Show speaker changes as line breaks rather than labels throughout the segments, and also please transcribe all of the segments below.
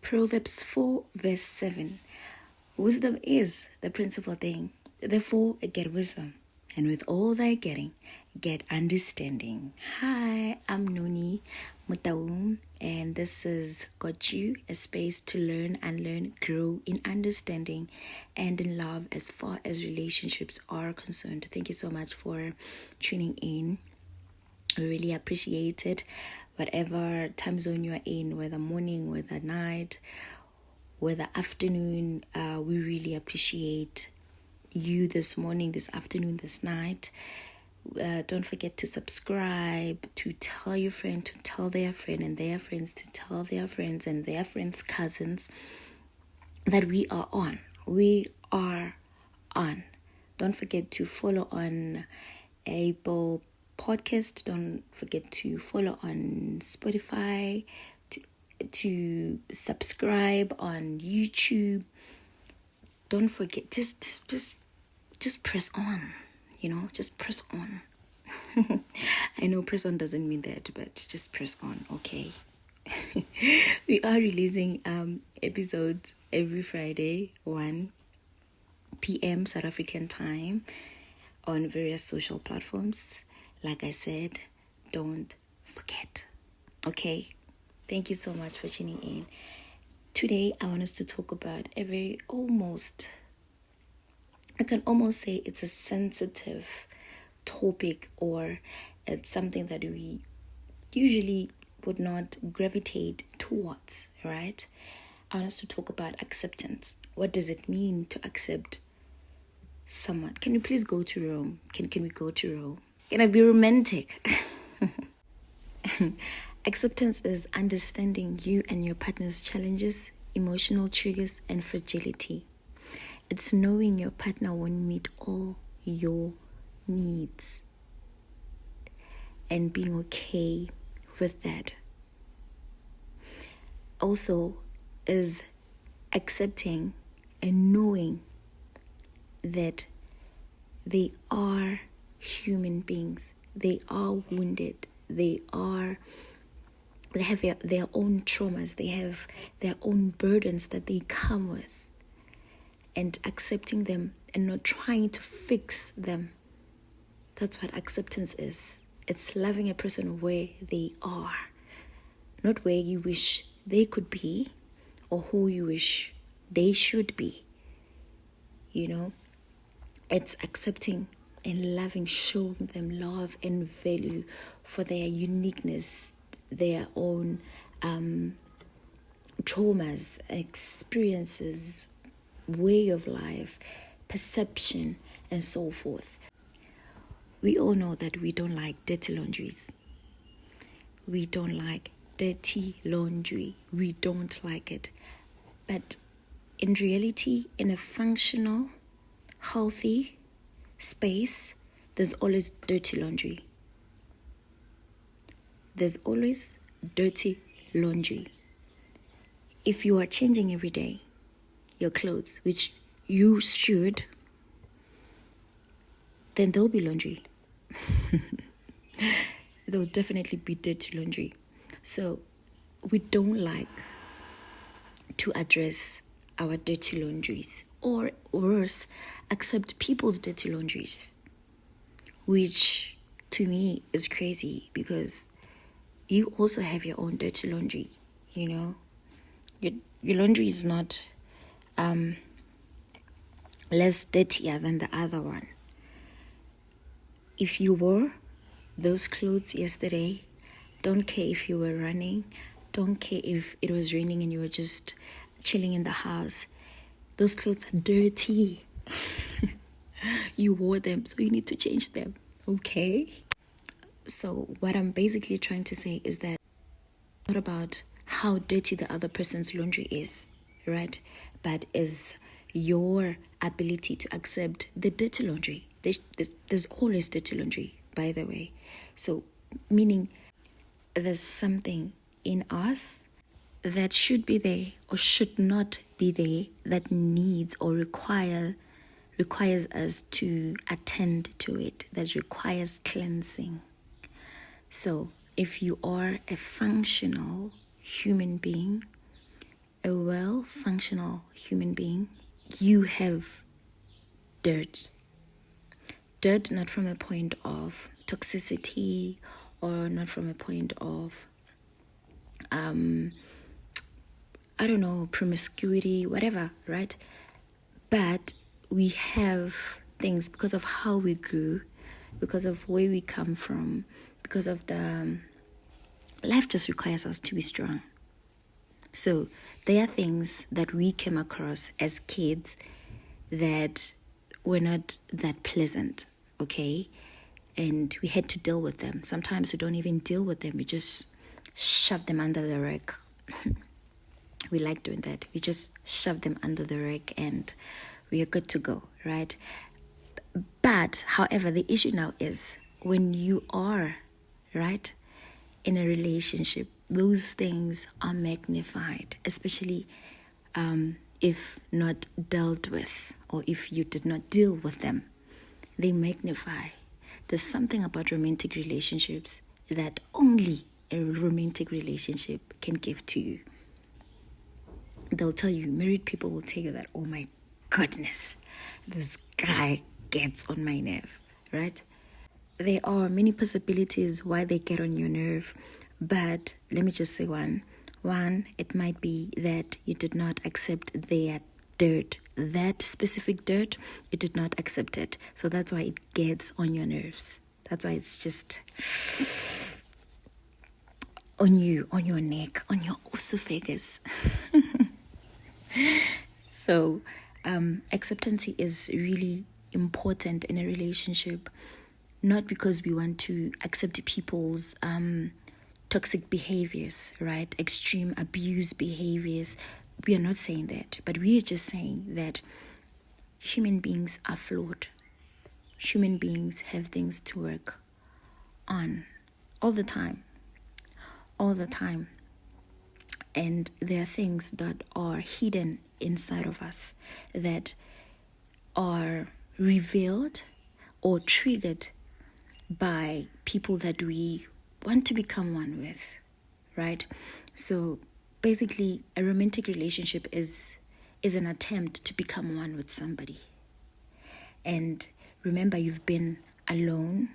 Proverbs 4 verse 7. Wisdom is the principal thing. Therefore, get wisdom. And with all thy getting, get understanding. Hi, I'm Nonny Motaung, and this is Got You, a space to learn, unlearn, grow in understanding and in love as far as relationships are concerned. Thank you so much for tuning in. I really appreciate it. Whatever time zone you are in, whether morning, whether night, whether afternoon, we really appreciate you this morning, this afternoon, this night. Don't forget to subscribe, to tell your friend, to tell their friend and their friends, to tell their friends and their friends' cousins that we are on. We are on. Don't forget to follow on Apple Podcast. Don't forget to follow on Spotify, to subscribe on YouTube. Don't forget, just press on, just press on. I know press on doesn't mean that, but just press on, okay? We are releasing episodes every Friday, 1 p.m. South African time on various social platforms. Like I said, don't forget, okay? Thank you so much for tuning in. Today, I want us to talk about I can almost say it's a sensitive topic, or it's something that we usually would not gravitate towards, right? I want us to talk about acceptance. What does it mean to accept someone? Can you please go to Rome? Can we go to Rome? Can I be romantic? Acceptance is understanding you and your partner's challenges, emotional triggers, and fragility. It's knowing your partner won't meet all your needs and being okay with that. Also is accepting and knowing that they are human beings. They are wounded. They have their own traumas. They have their own burdens that they come with. And accepting them and not trying to fix them. That's what acceptance is. It's loving a person where they are. Not where you wish they could be or who you wish they should be. It's accepting and loving, showing them love and value for their uniqueness, their own traumas, experiences, way of life, perception, and so forth. We all know that we don't like dirty laundries. We don't like dirty laundry. We don't like it. But in reality, in a functional, healthy space, there's always dirty laundry. There's always dirty laundry. If you are changing every day your clothes, which you should, then there'll be laundry. There'll definitely be dirty laundry. So we don't like to address our dirty laundries, or worse, accept people's dirty laundries, which to me is crazy, because you also have your own dirty laundry. Your laundry is not less dirtier than the other one. If you wore those clothes yesterday, don't care if you were running, don't care if it was raining and you were just chilling in the house. Those clothes are dirty. You wore them, so you need to change them, okay? So what I'm basically trying to say is that it's not about how dirty the other person's laundry is, right? But is your ability to accept the dirty laundry. There's always dirty laundry, by the way. So meaning there's something in us that should be there or should not be there, that needs or requires us to attend to it, that requires cleansing. So if you are a functional human being, a well-functional human being, you have dirt. Dirt not from a point of toxicity or not from a point of, I don't know, promiscuity, whatever, right? But we have things because of how we grew, because of where we come from, because of the life just requires us to be strong. So there are things that we came across as kids that were not that pleasant, okay? And we had to deal with them. Sometimes we don't even deal with them. We just shove them under the rug. We like doing that. We just shove them under the rug and we are good to go, right? But, however, the issue now is when you are, right, in a relationship, those things are magnified, especially if not dealt with or if you did not deal with them. They magnify. There's something about romantic relationships that only a romantic relationship can give to you. They'll tell you, married people will tell you that, oh my goodness, this guy gets on my nerve, right? There are many possibilities why they get on your nerve, but let me just say one. One, it might be that you did not accept their dirt, that specific dirt, you did not accept it. So that's why it gets on your nerves. That's why it's just on you, on your neck, on your esophagus. So acceptance is really important in a relationship, not because we want to accept people's toxic behaviors, right? Extreme abuse behaviors. We are not saying that, but we are just saying that human beings are flawed. Human beings have things to work on all the time. All the time. And there are things that are hidden inside of us that are revealed or triggered by people that we want to become one with, right? So basically, a romantic relationship is an attempt to become one with somebody. And remember, you've been alone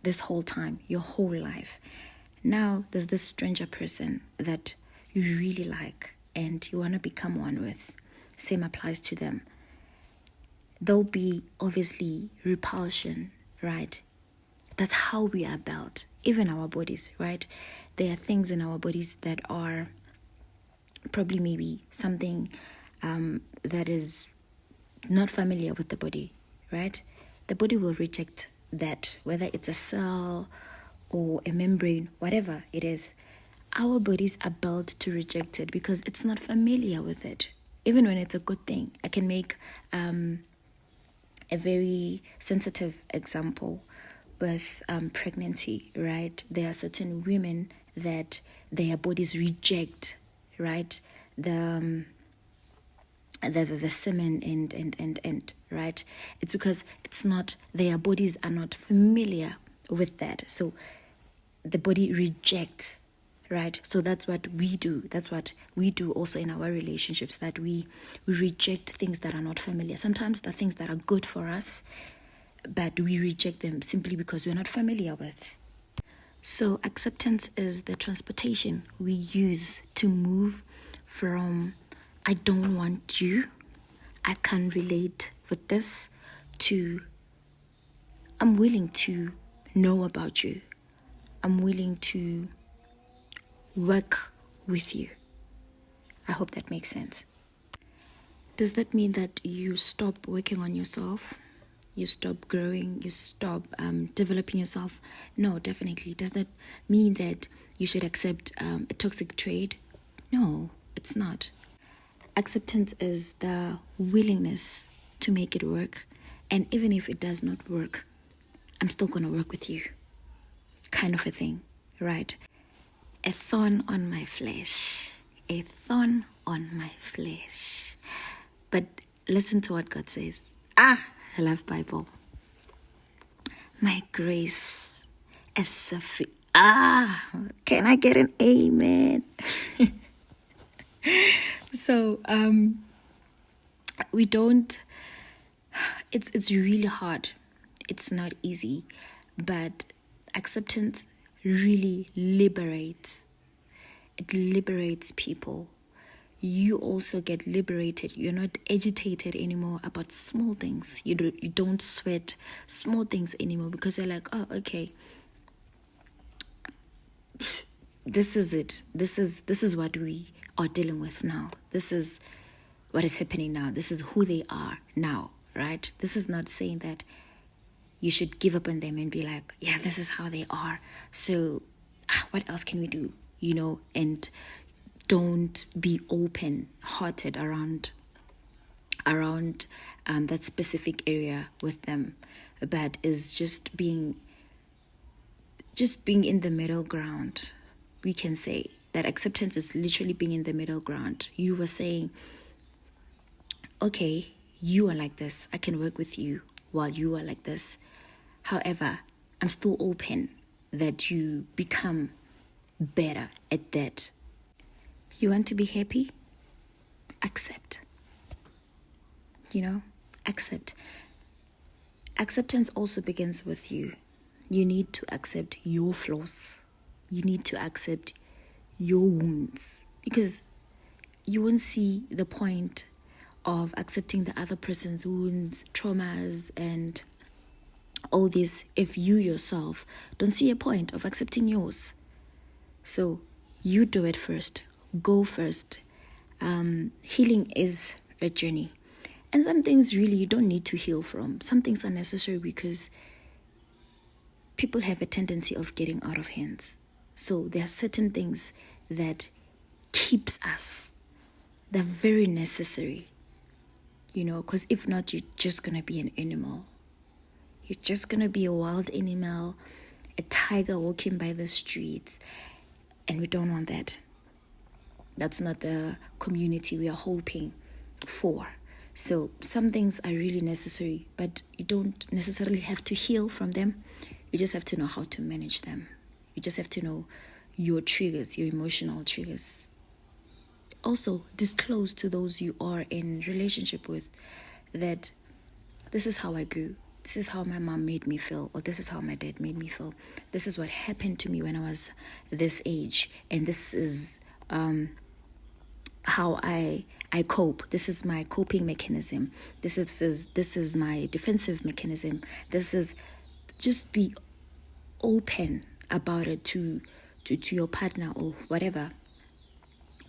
this whole time, your whole life. Now there's this stranger person that you really like and you want to become one with. Same applies to them. There'll be obviously repulsion, right? That's how we are built, even our bodies, right? There are things in our bodies that are probably maybe something that is not familiar with the body, right? The body will reject that, whether it's a cell or a membrane, whatever it is. Our bodies are built to reject it because it's not familiar with it. Even when it's a good thing. I can make a very sensitive example with pregnancy, right? There are certain women that their bodies reject, right? The semen and right? It's because it's not, their bodies are not familiar with that. So the body rejects, right? So that's what we do. That's what we do also in our relationships, that we reject things that are not familiar. Sometimes the things that are good for us, but we reject them simply because we're not familiar with. So acceptance is the transportation we use to move from I don't want you, I can't relate with this, to I'm willing to know about you. I'm willing to work with you. I hope that makes sense. Does that mean that you stop working on yourself? You stop growing? You stop developing yourself? No, definitely. Does that mean that you should accept a toxic trait? No, it's not. Acceptance is the willingness to make it work. And even if it does not work, I'm still going to work with you. Kind of a thing, right? A thorn on my flesh. A thorn on my flesh. But listen to what God says. I love Bible. My grace is sufficient. Can I get an amen? So we don't. It's really hard. It's not easy, but acceptance really liberates. It liberates people. You also get liberated. You're not agitated anymore about small things. You don't sweat small things anymore because you're like, oh, okay, this is it. This is what we are dealing with now. This is what is happening now. This is who they are now, right? This is not saying that you should give up on them and be like, yeah, this is how they are. So what else can we do? And don't be open-hearted around that specific area with them, but is just being in the middle ground. We can say that acceptance is literally being in the middle ground. You were saying, okay, you are like this. I can work with you while you are like this. However, I'm still open that you become better at that. You want to be happy? Accept. Accept. Acceptance also begins with you. You need to accept your flaws. You need to accept your wounds, because you won't see the point of accepting the other person's wounds, traumas, and all this if you yourself don't see a point of accepting yours. So you do it first. Go first. Healing is a journey. And some things really you don't need to heal from. Some things are necessary because people have a tendency of getting out of hands. So there are certain things that keeps us. They're very necessary. Because if not, you're just going to be an animal. You're just going to be a wild animal, a tiger walking by the streets. And we don't want that. That's not the community we are hoping for. So some things are really necessary, but you don't necessarily have to heal from them. You just have to know how to manage them. You just have to know your triggers, your emotional triggers. Also, disclose to those you are in relationship with that this is how I grew. This is how my mom made me feel, or this is how my dad made me feel. This is what happened to me when I was this age, and this is how I cope. This is my coping mechanism. This is my defensive mechanism. This is, just be open about it to your partner or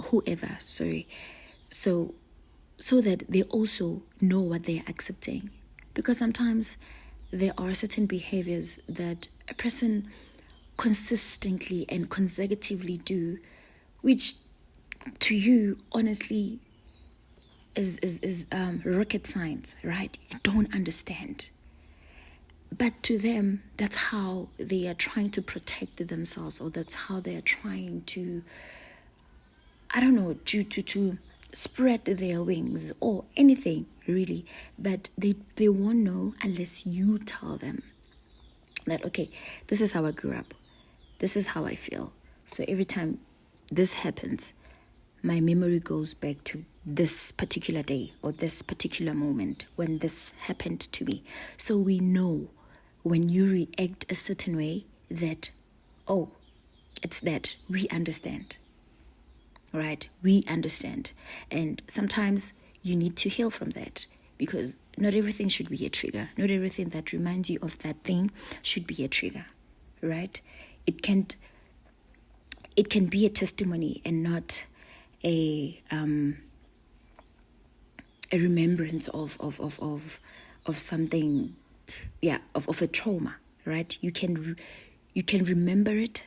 whoever, sorry. So that they also know what they're accepting. Because sometimes there are certain behaviors that a person consistently and consecutively do, which to you, honestly, is rocket science, right? You don't understand. But to them, that's how they are trying to protect themselves, or that's how they are trying to, I don't know, to spread their wings or anything, really. But they won't know unless you tell them that, okay, this is how I grew up. This is how I feel. So every time this happens, my memory goes back to this particular day or this particular moment when this happened to me. So we know when you react a certain way that, oh, it's that. We understand. Right? We understand. And sometimes you need to heal from that, because not everything should be a trigger. Not everything that reminds you of that thing should be a trigger. Right? It can be a testimony and not a remembrance of something, of a trauma, right? You can remember it,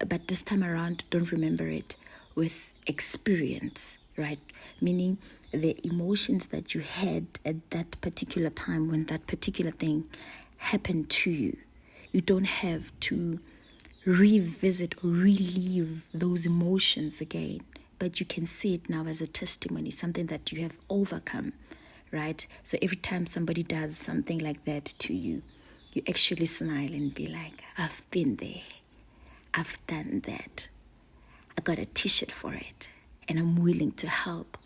but this time around, don't remember it with experience, right? Meaning the emotions that you had at that particular time when that particular thing happened to you. You don't have to revisit or relive those emotions again, but you can see it now as a testimony, something that you have overcome, right? So every time somebody does something like that to you, you actually smile and be like, I've been there. I've done that. I got a t-shirt for it, and I'm willing to help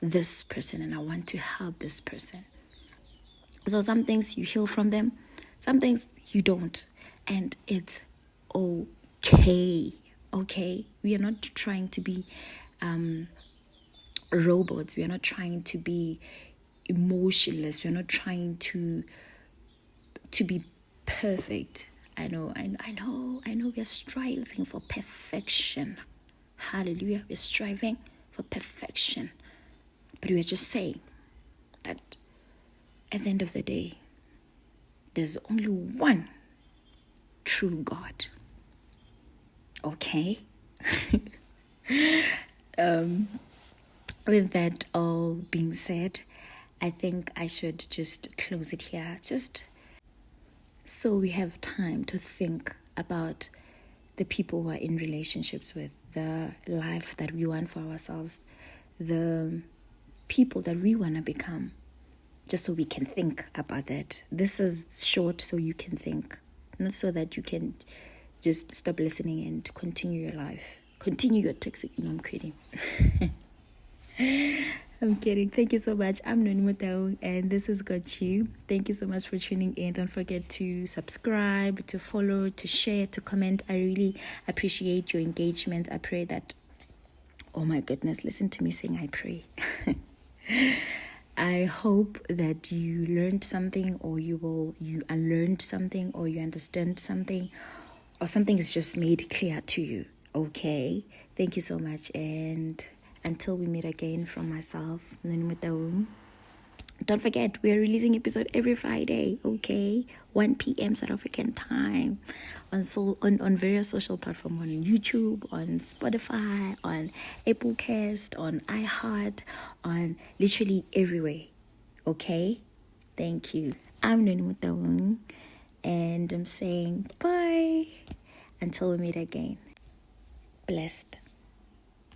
this person and I want to help this person. So some things you heal from them, some things you don't. And it's okay. Okay? We are not trying to be robots. We are not trying to be emotionless. We are not trying to be perfect. I know we are striving for perfection. Hallelujah. We're striving for perfection. But we are just saying that at the end of the day, there's only one true God. Okay? With that all being said, I think I should just close it here. Just so we have time to think about the people we're in relationships with, the life that we want for ourselves, the people that we want to become, just so we can think about that. This is short so you can think, not so that you can just stop listening and continue your life. Continue your toxic. No, I'm kidding. I'm kidding. Thank you so much. I'm Nonny Motaung and this has got you. Thank you so much for tuning in. Don't forget to subscribe, to follow, to share, to comment. I really appreciate your engagement. I pray that, oh my goodness, listen to me saying I pray. I hope that you learned something, or you unlearned something, or you understand something, or something is just made clear to you. Okay? Thank you so much, and until we meet again, from myself, Nonny Motaung. Don't forget, we are releasing episode every Friday, okay? 1 p.m. South African time on various social platforms, on YouTube, on Spotify, on Applecast, on iHeart, on literally everywhere, okay? Thank you. I'm Nonny Motaung, and I'm saying bye until we meet again. Blessed.